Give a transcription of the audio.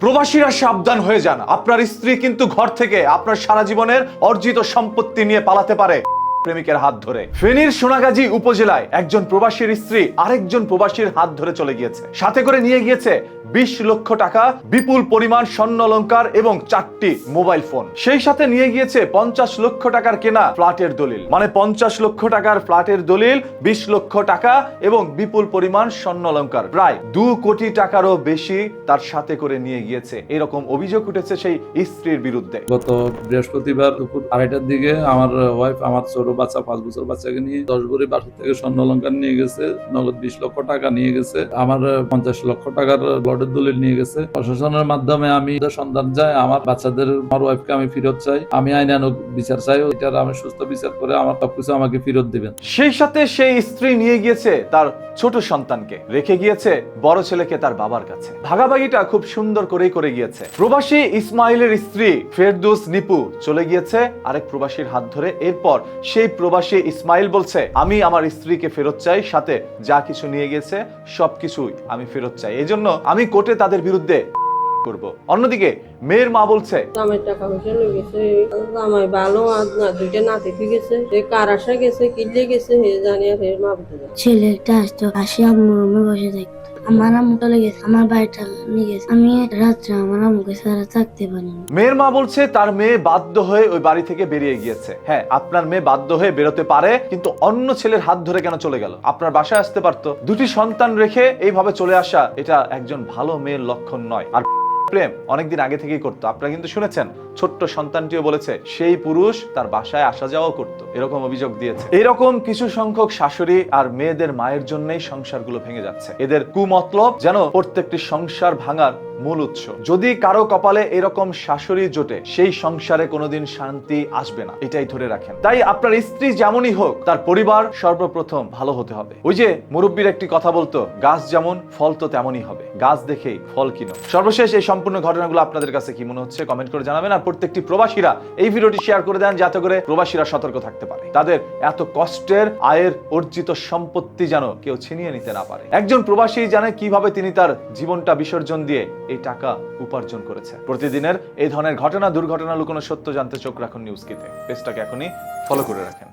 প্রবাসীরা সাবধান হয়ে যান, আপনার স্ত্রী কিন্তু ঘর থেকে আপনার সারা জীবনের অর্জিত সম্পত্তি নিয়ে পালাতে পারে প্রেমিকের হাত ধরে। ফেনীর সোনাগাজী উপজেলায় একজন প্রবাসীর স্ত্রী আরেকজন প্রবাসীর হাত ধরে চলে গিয়েছে। সাথে করে নিয়ে গিয়েছে 20 লক্ষ টাকা, বিপুল পরিমাণ স্বর্ণ অলংকার এবং 4টি মোবাইল ফোন। সেই সাথে নিয়ে গিয়েছে 50 লক্ষ টাকার কেনা ফ্ল্যাটের দলিল। মানে 50 লক্ষ টাকার ফ্ল্যাটের দলিল, 20 লক্ষ টাকা এবং বিপুল পরিমাণ স্বর্ণ অলংকার, প্রায় 2 কোটি টাকারও বেশি তার সাথে করে নিয়ে গিয়েছে। এরকম অভিযোগ উঠেছে সেই স্ত্রীর বিরুদ্ধে। গত বৃহস্পতিবার দুপুর 2:30টার দিকে আমার ওয়াইফ আমার ছোট বাচ্চা 5 বছর বাচ্চাকে নিয়ে 10 ভরি বাসা থেকে স্বর্ণ অলংকার নিয়ে গেছে, নগদ 20 লক্ষ টাকা নিয়ে গেছে, আমার 50 লক্ষ টাকার প্লটের দলিল নিয়ে গেছে। প্রশাসনের মাধ্যমে আমি সন্ধান চাই, আমার বাচ্চাদের, আমার ওয়াইফকে আমি ফেরত চাই, আমি আইনানুগ বিচার চাই, এটার আমি সুস্থ বিচার করে আমার সবকিছু আমাকে ফেরত দিবেন। সেই সাথে সেই স্ত্রী নিয়ে গিয়েছে তার ছোট সন্তানকে, রেখে গিয়েছে বড় ছেলেকে তার বাবার কাছে। ভাগাভাগিটা খুব সুন্দর করেই করে গিয়েছে। প্রবাসী ইসমাইলের স্ত্রী ফেরদৌস নিপু চলে গিয়েছে আরেক প্রবাসীর হাত ধরে। এরপর সেই প্রবাসী ইসমাইল বলছে, আমি আমার স্ত্রীকে ফেরত চাই, সাথে যা কিছু নিয়ে গেছে সবকিছুই আমি ফেরত চাই, এজন্য আমি কোর্টে তাদের বিরুদ্ধে করব। অন্যদিকে মেয়ের মা বলছে, আমার টাকা পয়সা নিয়ে গেছে, আমার ভালো না দুইটা নাতি গেছে, কার আসা গেছে, কিনলে গেছে, হে জানি আর হে মা বুঝতে যায়। ছেলেটা আসতো, আসে আম্মু রুমে বসে থাকতো। আমার আম্মু চলে গেছে, আমার বাড়িটা নিয়ে গেছে। আমি রাত্রে আমার আম্মুকে ছাড়া থাকতে পারিনি। মেয়ের মা বলছে তার মেয়ে বাধ্য হয়ে ওই বাড়ি থেকে বেরিয়ে গিয়েছে। হ্যাঁ, আপনার মেয়ে বাধ্য হয়ে বেরোতে পারে, কিন্তু অন্য ছেলের হাত ধরে কেন চলে গেল? আপনার বাসায় আসতে পারতো। 2টি সন্তান রেখে এইভাবে চলে আসা, এটা একজন ভালো মেয়ের লক্ষণ নয়। আর প্রেম অনেকদিন আগে থেকেই করতো। আপনারা কিন্তু শুনেছেন, ছোট্ট সন্তানটিও বলেছে সেই পুরুষ তার বাসায় আসা যাওয়া করতো, এরকম অভিযোগ দিয়েছে। এরকম কিছু সংখ্যক শাশুড়ি আর মেয়েদের মায়ের জন্যই সংসারগুলো ভেঙে যাচ্ছে। এদের কুমতলব যেন প্রত্যেকটি সংসার ভাঙার মূল উৎস। যদি কারো কপালে এরকম শাশুড়ি জোটে, সেই সংসারে কোনোদিন শান্তি আসবে না, এটাই ধরে রাখেন। তাই আপনার স্ত্রী যেমনই হোক, তার পরিবার সর্বপ্রথম ভালো হতে হবে। ওই যে মুরব্বীর একটি কথা বলতো, গাছ যেমন ফল তো তেমনই হবে, গাছ দেখেই ফল কিনো। সর্বশেষ এই সম্পূর্ণ ঘটনাগুলো আপনাদের কাছে কি মনে হচ্ছে কমেন্ট করে জানাবেন। আর প্রত্যেকটি প্রবাসীরা এই ভিডিওটি শেয়ার করে দেন, যাতে করে প্রবাসীরা সতর্ক থাকতে পারে, তাদের এত কষ্টের আয়ের অর্জিত সম্পত্তি যেন কেউ ছিনিয়ে নিতে না পারে। একজন প্রবাসী জানে কিভাবে তিনি তার জীবনটা বিসর্জন দিয়ে এই টাকা উপার্জন করেছে। প্রতিদিনের এই ধরনের ঘটনা, দুর্ঘটনা, লুকোনো সত্য জানতে চোখ রাখুন নিউজ কিতে। পেজটাকে এখনই ফলো করে রাখেন।